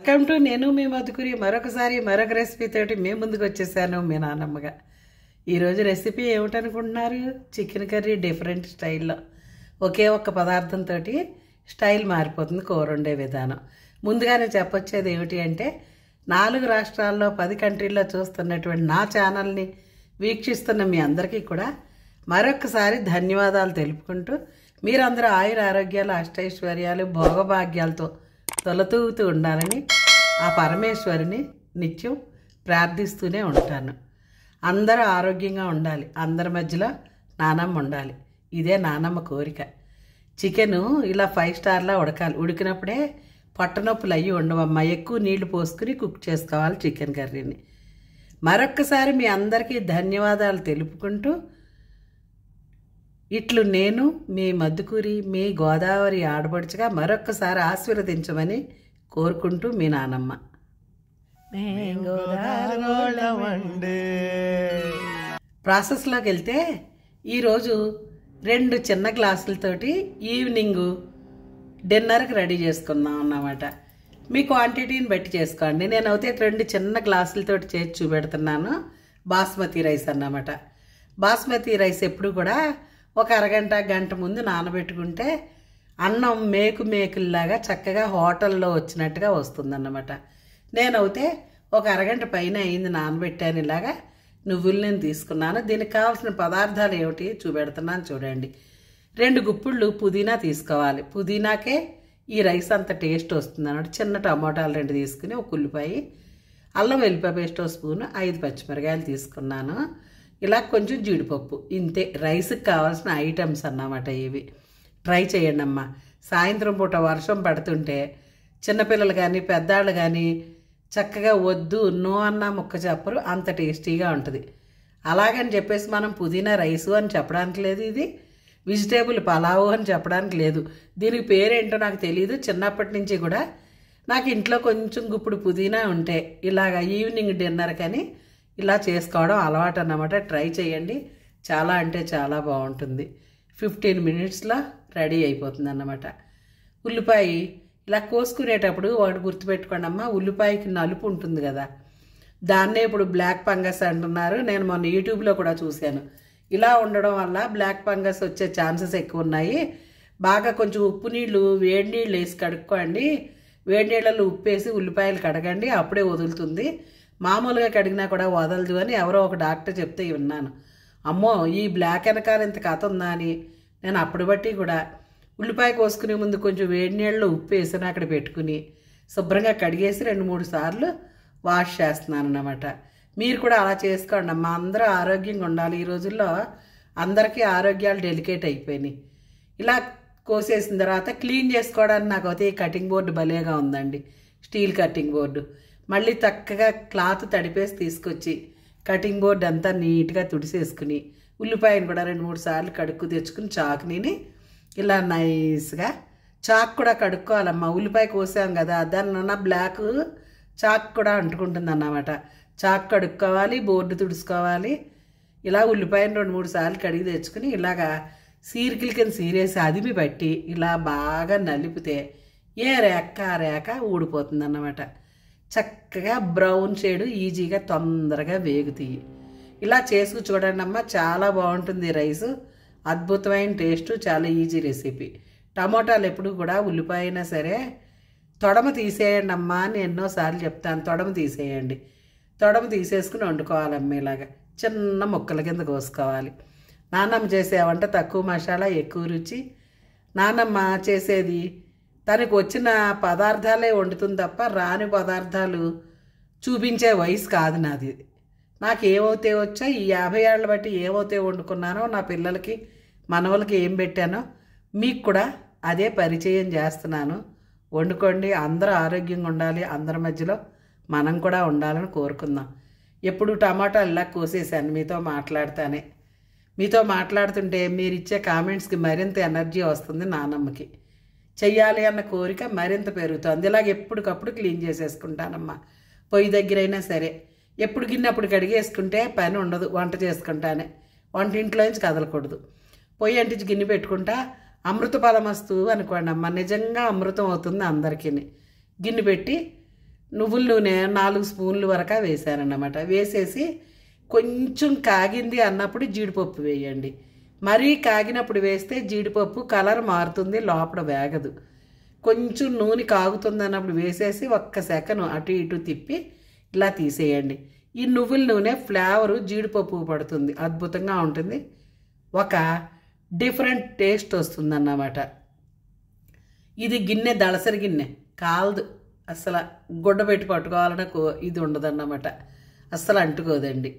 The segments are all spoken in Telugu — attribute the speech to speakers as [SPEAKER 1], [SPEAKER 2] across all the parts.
[SPEAKER 1] వెల్కమ్ టు నేను మీ మధుకురి మరొకసారి మరొక రెసిపీ తోటి మేము ముందుకు వచ్చేసాను మీ నాన్నమ్మగా. ఈరోజు రెసిపీ ఏమిటనుకుంటున్నారు? చికెన్ కర్రీ డిఫరెంట్ స్టైల్లో. ఒకే ఒక్క పదార్థంతో స్టైల్ మారిపోతుంది కూర వండే విధానం. ముందుగానే చెప్పొచ్చేది ఏమిటి అంటే 4 రాష్ట్రాల్లో 10 కంట్రీల్లో చూస్తున్నటువంటి నా ఛానల్ని వీక్షిస్తున్న మీ అందరికీ కూడా మరొకసారి ధన్యవాదాలు తెలుపుకుంటూ మీరందరూ ఆయుర ఆరోగ్యాలు అష్టైశ్వర్యాలు భోగభాగ్యాలతో తొలతూగుతూ ఉండాలని ఆ పరమేశ్వరిని నిత్యం ప్రార్థిస్తూనే ఉంటాను. అందరూ ఆరోగ్యంగా ఉండాలి, అందరి మధ్యలో నానమ్మ ఉండాలి. ఇదే నానమ్మ కోరిక. చికెను ఇలా 5 స్టార్లా ఉడకాలి. ఉడికినప్పుడే పొట్టనొప్పులు అయ్యి ఉండవమ్మా. ఎక్కువ నీళ్లు పోసుకుని కుక్ చేసుకోవాలి చికెన్ కర్రీని. మరొక్కసారి మీ అందరికీ ధన్యవాదాలు తెలుపుకుంటూ ఇట్లు నేను మీ మధుకూరి మీ గోదావరి ఆడపడుచుగా మరొక్కసారి ఆశీర్వదించమని కోరుకుంటూ మీ నానమ్మ. ప్రాసెస్లోకి వెళ్తే ఈరోజు 2 చిన్న గ్లాసులతోటి ఈవినింగ్ డిన్నర్కి రెడీ చేసుకున్నాం అన్నమాట. మీ క్వాంటిటీని బట్టి చేసుకోండి. నేనైతే 2 చిన్న గ్లాసులతోటి చేసి చూపెడుతున్నాను. బాస్మతి రైస్ అన్నమాట. బాస్మతి రైస్ ఎప్పుడు కూడా ఒక అరగంట గంట ముందు నానబెట్టుకుంటే అన్నం మేకుల్లాగా చక్కగా హోటల్లో వచ్చినట్టుగా వస్తుందన్నమాట. నేనైతే ఒక అరగంట పైన అయింది నానబెట్టాను. ఇలాగా నువ్వులు నేను తీసుకున్నాను. దీనికి కావాల్సిన పదార్థాలు ఏమిటి చూపెడుతున్నాను చూడండి. 2 గుప్పిళ్ళు పుదీనా తీసుకోవాలి. పుదీనాకే ఈ రైస్ అంత టేస్ట్ వస్తుంది అన్నమాట. చిన్న టమోటాలు 2 తీసుకుని ఒక ఉల్లిపాయ, అల్లం వెల్లిపాయ పేస్ట్ 1 స్పూను, 5 పచ్చిమిరకాయలు తీసుకున్నాను. ఇలా కొంచెం జీడిపప్పు. ఇంతే రైస్కి కావాల్సిన ఐటమ్స్ అన్నమాట ఇవి. ట్రై చేయండి అమ్మా. సాయంత్రం పూట వర్షం పడుతుంటే చిన్నపిల్లలు కానీ పెద్దాళ్ళు కానీ చక్కగా వద్దు నో అన్న ముక్క చెప్పరు, అంత టేస్టీగా ఉంటుంది. అలాగని చెప్పేసి మనం పుదీనా రైసు అని చెప్పడానికి లేదు, ఇది వెజిటేబుల్ పలావు అని చెప్పడానికి లేదు. దీనికి పేరేంటో నాకు తెలియదు. చిన్నప్పటి నుంచి కూడా నాకు ఇంట్లో కొంచెం గుప్పుడు పుదీనా ఉంటే ఇలాగ ఈవినింగ్ డిన్నర్ కానీ ఇలా చేసుకోవడం అలవాటు అన్నమాట. ట్రై చేయండి. చాలా అంటే చాలా బాగుంటుంది. 15 మినిట్స్లో రెడీ అయిపోతుంది అన్నమాట. ఉల్లిపాయ ఇలా కోసుకునేటప్పుడు ఒకటి గుర్తుపెట్టుకోండి అమ్మ, ఉల్లిపాయకి నలుపు ఉంటుంది కదా, దాన్నే ఇప్పుడు బ్లాక్ ఫంగస్ అంటున్నారు. నేను మొన్న యూట్యూబ్లో కూడా చూశాను. ఇలా ఉండడం వల్ల బ్లాక్ ఫంగస్ వచ్చే ఛాన్సెస్ ఎక్కువ ఉన్నాయి. బాగా కొంచెం ఉప్పు నీళ్ళు వేడి నీళ్ళు వేసి కడుక్కోండి. వేడి నీళ్ళలో ఉప్పు వేసి ఉల్లిపాయలు కడగండి, అప్పుడే వదులుతుంది. మామూలుగా కడిగినా కూడా వదలదు అని ఎవరో ఒక డాక్టర్ చెప్తే విన్నాను. అమ్మో ఈ బ్లాక్ వెనకాల ఇంత కథ ఉందా అని నేను అప్పుడు బట్టి కూడా ఉల్లిపాయ కోసుకునే ముందు కొంచెం వేడి నీళ్ళలో ఉప్పు వేసి అక్కడ పెట్టుకుని శుభ్రంగా కడిగేసి 2-3 సార్లు వాష్ చేస్తున్నాను అన్నమాట. మీరు కూడా అలా చేసుకోండి అమ్మా. అందరూ ఆరోగ్యంగా ఉండాలి. ఈ రోజుల్లో అందరికీ ఆరోగ్యాలు డెలికేట్ అయిపోయినాయి. ఇలా కోసేసిన తర్వాత క్లీన్ చేసుకోవడానికి నాకు అయితే ఈ కటింగ్ బోర్డు భలేగా ఉందండి, స్టీల్ కటింగ్ బోర్డు. మళ్ళీ చక్కగా క్లాత్ తడిపేసి తీసుకొచ్చి కటింగ్ బోర్డు అంతా నీట్గా తుడిసేసుకుని ఉల్లిపాయను కూడా 2-3 సార్లు కడుక్కు తెచ్చుకుని చాకుని ఇలా నైస్గా చాకు కూడా కడుక్కోవాలమ్మా. ఉల్లిపాయ కోసాం కదా, దాన్ని బ్లాక్ చాకు కూడా అంటుకుంటుంది అన్నమాట. చాకు కడుక్కోవాలి, బోర్డు తుడుచుకోవాలి. ఇలా ఉల్లిపాయను 2-3 సార్లు కడిగి తెచ్చుకుని ఇలాగా సీరికల కింద సీరేసి అదిమి పట్టి ఇలా బాగా నలిపితే ఏ రేఖ ఆ రేఖ ఊడిపోతుంది అన్నమాట. చక్కగా బ్రౌన్ షేడు ఈజీగా తొందరగా వేగుతాయి. ఇలా చేసుకు చూడండి అమ్మ, చాలా బాగుంటుంది రైసు. అద్భుతమైన టేస్ట్, చాలా ఈజీ రెసిపీ. టమోటాలు ఎప్పుడు కూడా ఉల్లిపాయ అయినా సరే తొడమ తీసేయండి అమ్మా అని ఎన్నోసార్లు చెప్తాను. తొడమ తీసేయండి. తొడమ తీసేసుకుని వండుకోవాలమ్మ. ఇలాగా చిన్న ముక్కల కింద కోసుకోవాలి. నాన్నమ్మ చేసేవంటే తక్కువ మసాలా ఎక్కువ రుచి. నాన్నమ్మ చేసేది తనకు వచ్చిన పదార్థాలే వండుతుంది తప్ప రాని పదార్థాలు చూపించే వయసు కాదు నాది. నాకు ఏమవుతే వచ్చా ఈ 50 ఏళ్ళ బట్టి ఏమవుతే వండుకున్నానో, నా పిల్లలకి మనవలకి ఏం పెట్టానో మీకు కూడా అదే పరిచయం చేస్తున్నాను. వండుకోండి. అందరూ ఆరోగ్యంగా ఉండాలి, అందరి మధ్యలో మనం కూడా ఉండాలని కోరుకుందాం. ఎప్పుడు టమాటాలు ఇలా కోసేసాను మీతో మాట్లాడుతానే. మీతో మాట్లాడుతుంటే మీరు ఇచ్చే కామెంట్స్కి మరింత ఎనర్జీ వస్తుంది. నానమ్మకి చెయ్యాలి అన్న కోరిక మరింత పెరుగుతుంది. ఇలాగ ఎప్పటికప్పుడు క్లీన్ చేసేసుకుంటానమ్మా. పొయ్యి దగ్గరైనా సరే ఎప్పుడు గిన్నెప్పుడు కడిగేసుకుంటే పని ఉండదు. వంట చేసుకుంటానే, వంటింట్లోంచి కదలకూడదు. పొయ్యి అంటించి గిన్నె పెట్టుకుంటా అమృత ఫలమస్తు అనుకోండి అమ్మ. నిజంగా అమృతం అవుతుంది అందరికీ. గిన్నె పెట్టి నువ్వుల నూనె 4 స్పూన్లు వరకు వేసానన్నమాట. వేసేసి కొంచెం కాగింది అన్నప్పుడు జీడిపప్పు వేయండి. మరీ కాగినప్పుడు వేస్తే జీడిపప్పు కలర్ మారుతుంది, లోపల వేగదు. కొంచెం నూనె కాగుతుంది అన్నప్పుడు వేసేసి ఒక్క సెకను అటు ఇటు తిప్పి ఇలా తీసేయండి. ఈ నువ్వుల నూనె ఫ్లేవరు జీడిపప్పు పడుతుంది, అద్భుతంగా ఉంటుంది. ఒక డిఫరెంట్ టేస్ట్ వస్తుందన్నమాట. ఇది గిన్నె దళసరి గిన్నె కాలదు, అసలు గుడ్డ పెట్టి పట్టుకోవాలన్న ఇది ఉండదన్నమాట, అస్సలు అంటుకోదండి.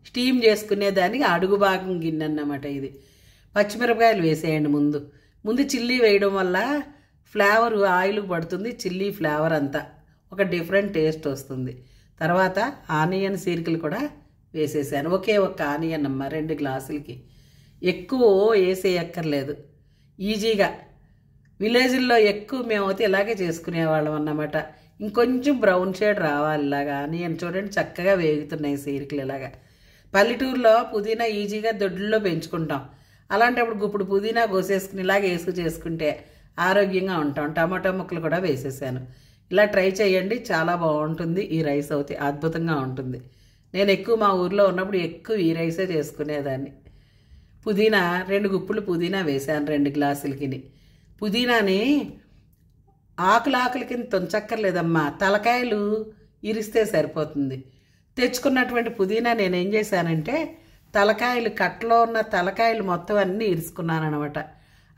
[SPEAKER 1] స్టీమ్ చేసుకునేదానికి అడుగు భాగం గిన్నె అన్నమాట ఇది. పచ్చిమిరపకాయలు వేసేయండి. ముందు చిల్లీ వేయడం వల్ల ఫ్లేవర్ ఆయిల్ పడుతుంది, చిల్లీ ఫ్లేవర్ అంతా ఒక డిఫరెంట్ టేస్ట్ వస్తుంది. తర్వాత ఆనియన్ సీరికలు కూడా వేసేసాను. ఒకే ఒక్క ఆనియన్ అమ్మ 2 గ్లాసులకి, ఎక్కువ వేసేయక్కర్లేదు. ఈజీగా విలేజ్ల్లో ఎక్కువ మేమైతే ఇలాగే చేసుకునేవాళ్ళం అన్నమాట. ఇంకొంచెం బ్రౌన్ షేడ్ రావాలి ఇలాగా ఆనియన్. చూడండి చక్కగా వేగుతున్నాయి సీరికలు ఇలాగా. పల్లెటూరులో పుదీనా ఈజీగా దొడ్లో పెంచుకుంటాం. అలాంటప్పుడు ఇప్పుడు పుదీనా కోసేసుకుని ఇలాగ వేసుకు చేసుకుంటే ఆరోగ్యంగా ఉంటాం. టమాటా ముక్కలు కూడా వేసేసాను. ఇలా ట్రై చేయండి, చాలా బాగుంటుంది. ఈ రైస్ అయితే అద్భుతంగా ఉంటుంది. నేను ఎక్కువ మా ఊర్లో ఉన్నప్పుడు ఎక్కువ ఈ రైసే చేసుకునేదాన్ని. పుదీనా 2 గుప్పులు పుదీనా వేసాను 2 గ్లాసులకి. పుదీనాని ఆకుల కింద తుంచక్కర్లేదమ్మా, తలకాయలు ఇరిస్తే సరిపోతుంది. తెచ్చుకున్నటువంటి పుదీనా నేనేం చేశానంటే తలకాయలు కట్టలో ఉన్న తలకాయలు మొత్తం అన్నీ ఇరుసుకున్నాను అనమాట.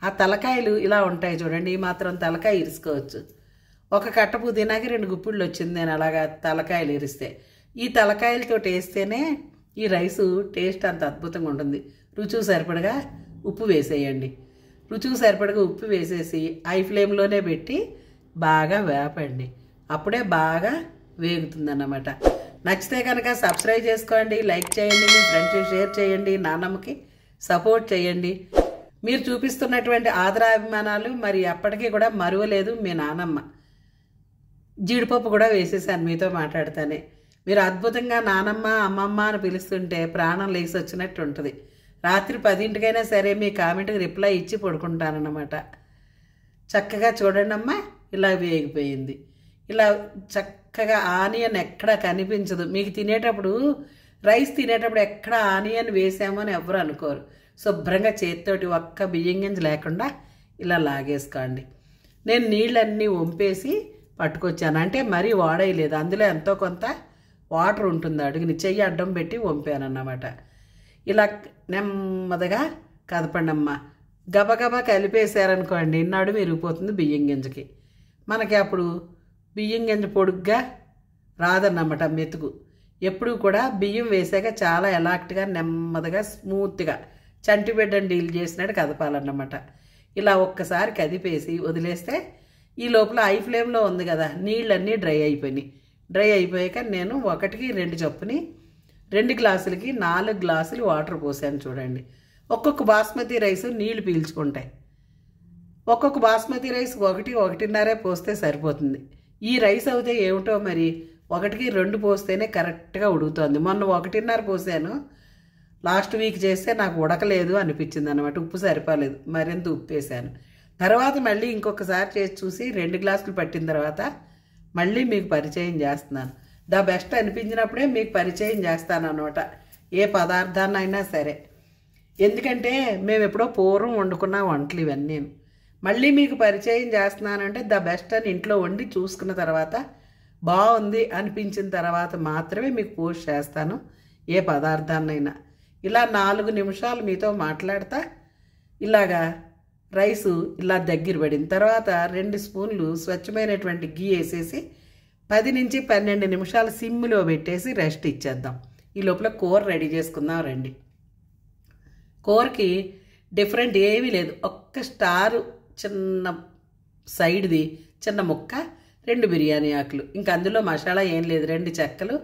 [SPEAKER 1] ఆ తలకాయలు ఇలా ఉంటాయి చూడండి, ఈ మాత్రం తలకాయ ఇరుసుకోవచ్చు. ఒక కట్ట పుదీనాకి 2 గుప్పిళ్ళు వచ్చింది నేను అలాగా తలకాయలు ఇరిస్తే. ఈ తలకాయలతో వేస్తేనే ఈ రైసు టేస్ట్ అంత అద్భుతంగా ఉంటుంది. రుచి సరిపడగా ఉప్పు వేసేయండి. రుచికి సరిపడగా ఉప్పు వేసేసి హై ఫ్లేమ్లోనే పెట్టి బాగా వేపండి. అప్పుడే బాగా వేగుతుందన్నమాట. నచ్చితే కనుక సబ్స్క్రైబ్ చేసుకోండి, లైక్ చేయండి, మీ ఫ్రెండ్స్కి షేర్ చేయండి, నాన్నమ్మకి సపోర్ట్ చేయండి. మీరు చూపిస్తున్నటువంటి ఆదరాభిమానాలు మరి ఎప్పటికీ కూడా మరువలేదు మీ నానమ్మ. జీడిపప్పు కూడా వేసేసాను మీతో మాట్లాడితేనే. మీరు అద్భుతంగా నానమ్మ అమ్మమ్మ అని పిలుస్తుంటే ప్రాణం లేచి వచ్చినట్టు ఉంటుంది. రాత్రి 10ంటికైనా సరే మీ కామెంట్కి రిప్లై ఇచ్చి పడుకుంటానన్నమాట. చక్కగా చూడండి అమ్మ, ఇలా వేగిపోయింది. ఇలా చక్కగా ఆనియన్ ఎక్కడ కనిపించదు. మీకు తినేటప్పుడు రైస్ తినేటప్పుడు ఎక్కడ ఆనియన్ వేసామని ఎవరు అనుకోరు. శుభ్రంగా చేతితోటి ఒక్క బియ్యం గింజ లేకుండా ఇలా లాగేసుకోండి. నేను నీళ్ళన్నీ వంపేసి పట్టుకొచ్చాను, అంటే మరీ వాడేయలేదు. అందులో ఎంతో కొంత వాటర్ ఉంటుంది, అడుగుని చెయ్యి అడ్డం పెట్టి వంపాను అన్నమాట. ఇలా నెమ్మదిగా కదపండి అమ్మ. గబగబా కలిపేశారనుకోండి నడుము విరిగిపోతుంది బియ్యం గింజకి. మనకి అప్పుడు బియ్యం గింజ పొడుగ్గా రాదన్నమాట మెతుకు. ఎప్పుడు కూడా బియ్యం వేసాక చాలా ఎలాక్ట్గా నెమ్మదిగా స్మూత్గా చంటిబిడ్డని డీల్ చేసినట్టు కదపాలన్నమాట. ఇలా ఒక్కసారి కదిపేసి వదిలేస్తే ఈ లోపల హై ఫ్లేమ్లో ఉంది కదా, నీళ్ళన్నీ డ్రై అయిపోయినాయి. డ్రై అయిపోయాక నేను 1కి 2 చొప్పుని 2 గ్లాసులకి 4 గ్లాసులు వాటర్ పోసాను చూడండి. ఒక్కొక్క బాస్మతి రైస్ నీళ్లు పీల్చుకుంటాయి. ఒక్కొక్క బాస్మతి రైస్ 1-1.5 పోస్తే సరిపోతుంది. ఈ రైస్ అయితే ఏమిటో మరి 1కి 2 పోస్తేనే కరెక్ట్గా ఉడుకుతుంది. మొన్న 1.5 పోసాను, లాస్ట్ వీక్ చేస్తే నాకు ఉడకలేదు అనిపించింది అనమాట. ఉప్పు సరిపోలేదు, మరింత ఉప్పు వేసాను. తర్వాత మళ్ళీ ఇంకొకసారి చేసి చూసి 2 గ్లాసులు పట్టిన తర్వాత మళ్ళీ మీకు పరిచయం చేస్తున్నాను. ద బెస్ట్ అనిపించినప్పుడే మీకు పరిచయం చేస్తాను అనమాట, ఏ పదార్థాన్నైనా సరే. ఎందుకంటే మేము ఎప్పుడో పూర్వం వండుకున్న వంటలు ఇవన్నీ. మళ్ళీ మీకు పరిచయం చేస్తున్నానంటే ద బెస్ట్ అని ఇంట్లో వండి చూసుకున్న తర్వాత బాగుంది అనిపించిన తర్వాత మాత్రమే మీకు పోస్ట్ చేస్తాను ఏ పదార్థాన్నైనా. ఇలా 4 నిమిషాలు మీతో మాట్లాడతా ఇలాగా రైసు ఇలా దగ్గర పడిన తర్వాత 2 స్పూన్లు స్వచ్ఛమైనటువంటి గీ వేసేసి 10-12 నిమిషాలు సిమ్లో పెట్టేసి రెస్ట్ ఇచ్చేద్దాం. ఈ లోపల కూర రెడీ చేసుకుందాం రండి. కూరకి డిఫరెంట్ ఏమీ లేదు. ఒక్క స్టారు చిన్న సైడ్ది చిన్న ముక్క, 2 బిర్యానీ ఆకులు, ఇంకా అందులో మసాలా ఏం లేదు. 2 చెక్కలు,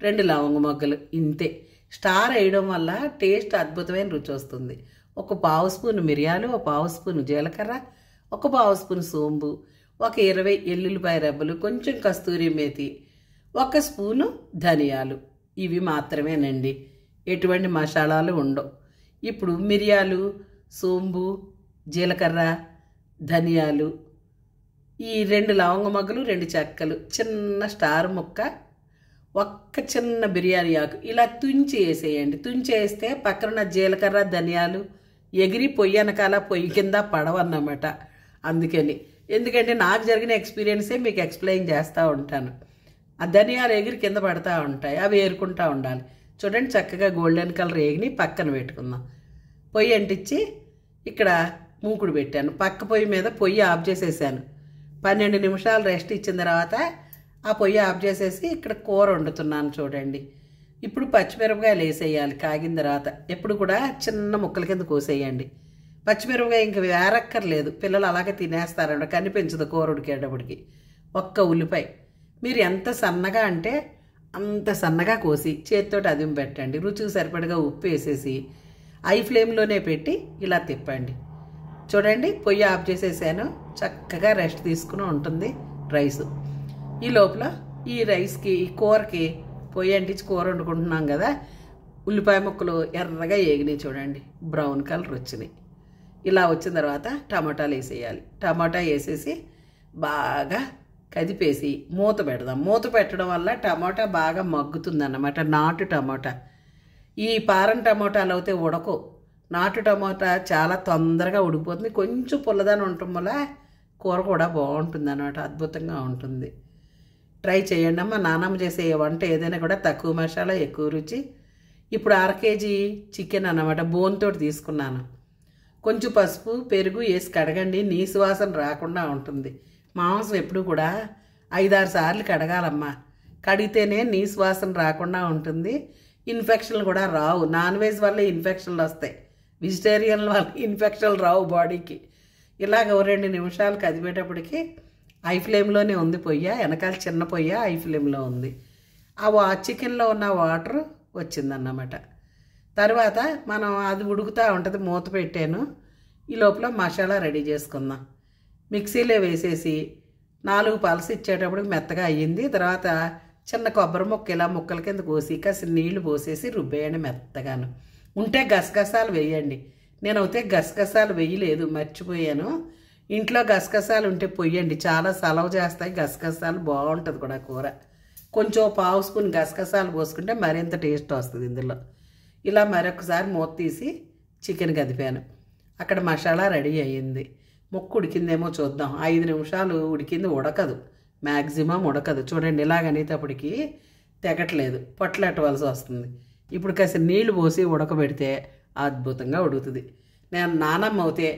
[SPEAKER 1] 2 లవంగ మొగ్గలు, ఇంతే. స్టార్ వేయడం వల్ల టేస్ట్ అద్భుతమైన రుచి వస్తుంది. 1 పావు స్పూను మిరియాలు, 1 పావు స్పూను జీలకర్ర, 1 పావు స్పూను సోంబు, 20 ఎల్లుల్లిపాయ రెబ్బలు, కొంచెం కస్తూరి మేతి, 1 స్పూను ధనియాలు. ఇవి మాత్రమేనండి, ఎటువంటి మసాలాలు ఉండవు. ఇప్పుడు మిరియాలు, సోంబు, జీలకర్ర, ధనియాలు ఈ 2 లవంగ మొగ్గలు, 2 చెక్కలు, చిన్న స్టార్ ముక్క, ఒక్క చిన్న బిర్యానీ ఆకు ఇలా తుంచి వేసేయండి. తుంచి వేస్తే పక్కన జీలకర్ర, ధనియాలు ఎగిరి పొయ్యి వెనకాల పొయ్యి కింద పడవన్నమాట. అందుకని, ఎందుకంటే నాకు జరిగిన ఎక్స్పీరియన్సే మీకు ఎక్స్ప్లెయిన్ చేస్తూ ఉంటాను. ఆ ధనియాలు ఎగిరి కింద పడుతూ ఉంటాయి, అవి ఏరుకుంటూ ఉండాలి. చూడండి, చక్కగా గోల్డెన్ కలర్ ఏగిని పక్కన పెట్టుకుందాం. పొయ్యి అంటించి ఇక్కడ మూకుడు పెట్టాను. పక్క పొయ్యి మీద పొయ్యి ఆఫ్ చేసేసాను. 12 నిమిషాలు రెస్ట్ ఇచ్చిన తర్వాత ఆ పొయ్యి ఆఫ్ చేసేసి ఇక్కడ కూర వండుతున్నాను. చూడండి, ఇప్పుడు పచ్చిమిరపకాయలు వేసేయాలి. కాగిన తర్వాత ఎప్పుడు కూడా చిన్న ముక్కల కింద కోసేయండి. పచ్చిమిరపకాయ ఇంక వేరక్కర్లేదు, పిల్లలు అలాగే తినేస్తారంట, కనిపించదు కూర ఉడికేటప్పటికి. ఒక్క ఉల్లిపాయ మీరు ఎంత సన్నగా అంటే అంత సన్నగా కోసి చేతితోటి అదిం పెట్టండి. రుచికి సరిపడగా ఉప్పు వేసేసి హై ఫ్లేమ్లోనే పెట్టి ఇలా తిప్పండి. చూడండి, పొయ్యి ఆఫ్ చేసేసాను. చక్కగా రెస్ట్ తీసుకుని ఉంటుంది రైసు. ఈ లోపల ఈ రైస్కి, ఈ కూరకి పొయ్యి అంటించి కూర వండుకుంటున్నాం కదా. ఉల్లిపాయ ముక్కలు ఎర్రగా ఏగినాయి. చూడండి, బ్రౌన్ కలర్ వచ్చినాయి. ఇలా వచ్చిన తర్వాత టమాటాలు వేసేయాలి. టమాటా వేసేసి బాగా కదిపేసి మూత పెడదాం. మూత పెట్టడం వల్ల టమాటా బాగా మగ్గుతుంది అన్నమాట. నాటు టమాటా, ఈ పారం టమాటాలు అయితే ఉడకవు. నాటు టమాటా చాలా తొందరగా ఉడికిపోతుంది. కొంచెం పుల్లదాని ఉండటం వల్ల కూర కూడా బాగుంటుంది అన్నమాట, అద్భుతంగా ఉంటుంది. ట్రై చేయండి అమ్మ. నానమ్మ చేసే వంట ఏదైనా కూడా తక్కువ మసాలా, ఎక్కువ రుచి. ఇప్పుడు 1/2 కేజీ చికెన్ అన్నమాట, బోన్తోటి తీసుకున్నాను. కొంచెం పసుపు, పెరుగు వేసి కడగండి, నీసు వాసన రాకుండా ఉంటుంది. మాంసం ఎప్పుడు కూడా 5-6 సార్లు కడగాలమ్మా. కడిగితేనే నీసు వాసన రాకుండా ఉంటుంది. ఇన్ఫెక్షన్లు కూడా రావు. నాన్ వెజ్ వల్ల ఇన్ఫెక్షన్లు వస్తాయి, వెజిటేరియన్ వల్ల ఇన్ఫెక్షన్లు రావు బాడీకి. ఇలాగ 2 నిమిషాలు కదిపేటప్పటికి హై ఫ్లేమ్లోనే ఉంది పొయ్య, వెనకాల చిన్న పొయ్య హై ఫ్లేమ్లో ఉంది. ఆ చికెన్లో ఉన్న వాటర్ వచ్చిందన్నమాట. తర్వాత మనం అది ఉడుకుతూ ఉంటుంది, మూత పెట్టాను. ఈ లోపల మసాలా రెడీ చేసుకుందాం. మిక్సీలో వేసేసి 4 పలస ఇచ్చేటప్పటికి మెత్తగా అయ్యింది. తర్వాత చిన్న కొబ్బరి ముక్క ఇలా ముక్కల కింద కోసి కాసి నీళ్లు పోసేసి రుబ్బేయండి మెత్తగాను. ఉంటే గసగసాలు వేయండి. నేనైతే గసగసాలు వేయలేదు, మర్చిపోయాను. ఇంట్లో గసగసాలు ఉంటే పొయ్యండి, చాలా సలవ చేస్తాయి గసగసాలు, బాగుంటుంది కూడా కూర. కొంచెం 1/2 స్పూన్ గసగసాలు పోసుకుంటే మరింత టేస్ట్ వస్తుంది ఇందులో. ఇలా మరొకసారి మూత తీసి చికెన్ కదిపాను. అక్కడ మసాలా రెడీ అయ్యింది. ముక్క ఉడికిందేమో చూద్దాం. 5 నిమిషాలు ఉడికింది, ఉడకదు, మ్యాక్సిమం ఉడకదు. చూడండి, ఇలాగనేటప్పటికి తెగట్లేదు, పొట్లెట్టవలసి వస్తుంది. ఇప్పుడు కాస్త నీళ్లు పోసి ఉడకబెడితే అద్భుతంగా ఉడుకుతుంది. నేను నానమ్మ అవుతే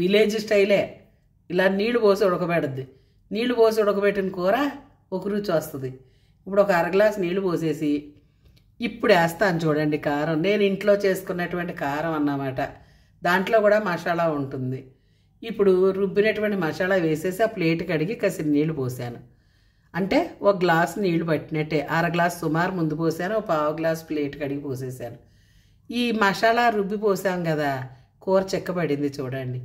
[SPEAKER 1] విలేజ్ స్టైలే ఇలా నీళ్లు పోసి ఉడకబెడద్ది. నీళ్లు పోసి ఉడకబెట్టిన కూర ఒక రుచి వస్తుంది. ఇప్పుడు ఒక 1/2 గ్లాస్ నీళ్లు పోసేసి ఇప్పుడు వేస్తాను. చూడండి, కారం నేను ఇంట్లో చేసుకున్నటువంటి కారం అన్నమాట. దాంట్లో కూడా మసాలా ఉంటుంది. ఇప్పుడు రుబ్బినటువంటి మసాలా వేసేసి ఆ ప్లేట్ కడిగి కాసి నీళ్లు పోసాను. అంటే 1 గ్లాస్ నీళ్లు పట్టినట్టే. 1/2 గ్లాస్ సుమారు ముందు పోసాను, 1/4 గ్లాస్ ప్లేట్ కడిగి పోసేసాను. ఈ మసాలా రుబ్బి పోసాం కదా, కూర చెక్కబడింది చూడండి.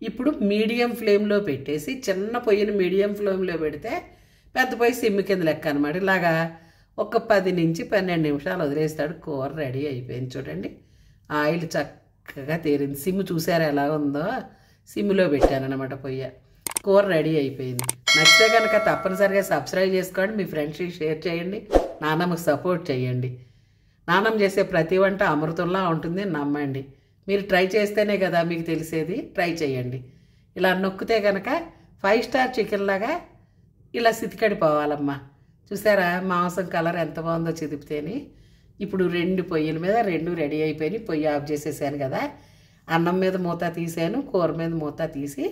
[SPEAKER 1] ఇప్పుడు మీడియం ఫ్లేమ్లో పెట్టేసి, చిన్న పొయ్యిని మీడియం ఫ్లేమ్లో పెడితే పెద్ద పొయ్యి సిమ్ కింద లెక్క అనమాట. ఇలాగా ఒక 10 నుంచి 12 నిమిషాలు వదిలేస్తాడు. కూర రెడీ అయిపోయింది. చూడండి, ఆయిల్ చక్కగా తేరింది. సిమ్ చూసారా ఎలా ఉందో, సిమ్లో పెట్టాను అనమాట పొయ్య. కూర రెడీ అయిపోయింది. నచ్చితే కనుక తప్పనిసరిగా సబ్స్క్రైబ్ చేసుకోండి, మీ ఫ్రెండ్స్కి షేర్ చేయండి, నాన్నమ్మకి సపోర్ట్ చేయండి. నాన్నమ్మ చేసే ప్రతి వంట అమృతంలా ఉంటుంది, నమ్మండి. మీరు ట్రై చేస్తేనే కదా మీకు తెలిసేది. ట్రై చేయండి. ఇలా నొక్కితే కనుక 5 స్టార్ చికెన్ లాగా ఇలా సితికడిపోవాలమ్మా. చూసారా మాంసం కలర్ ఎంత బాగుందో చిదిపితేని. ఇప్పుడు 2 పొయ్యిల మీద 2 రెడీ అయిపోయినాయి. పొయ్యి ఆఫ్ చేసేసాను కదా, అన్నం మీద మూత తీసాను, కూర మీద మూత తీసి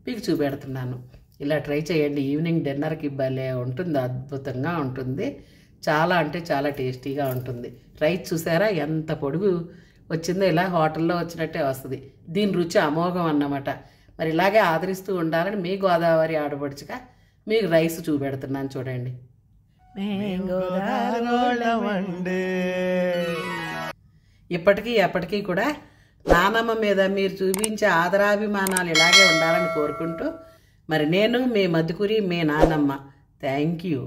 [SPEAKER 1] మీకు చూపెడుతున్నాను. ఇలా ట్రై చేయండి. ఈవినింగ్ డిన్నర్కి భలే ఉంటుంది, అద్భుతంగా ఉంటుంది. చాలా అంటే చాలా టేస్టీగా ఉంటుంది. రైస్ చూసారా ఎంత పొడుగు వచ్చిందో, ఇలా హోటల్లో వచ్చినట్టే వస్తుంది. దీని రుచి అమోఘం అన్నమాట. మరి ఇలాగే ఆదరిస్తూ ఉండాలని మీ గోదావరి ఆడపడుచుగా మీకు రైస్ చూపెడుతున్నాను. చూడండి, ఇప్పటికీ ఎప్పటికీ కూడా నానమ్మ మీద మీరు చూపించే ఆదరాభిమానాలు ఇలాగే ఉండాలని కోరుకుంటూ, మరి నేను మీ మధుకురి, మీ నానమ్మ. Thank you.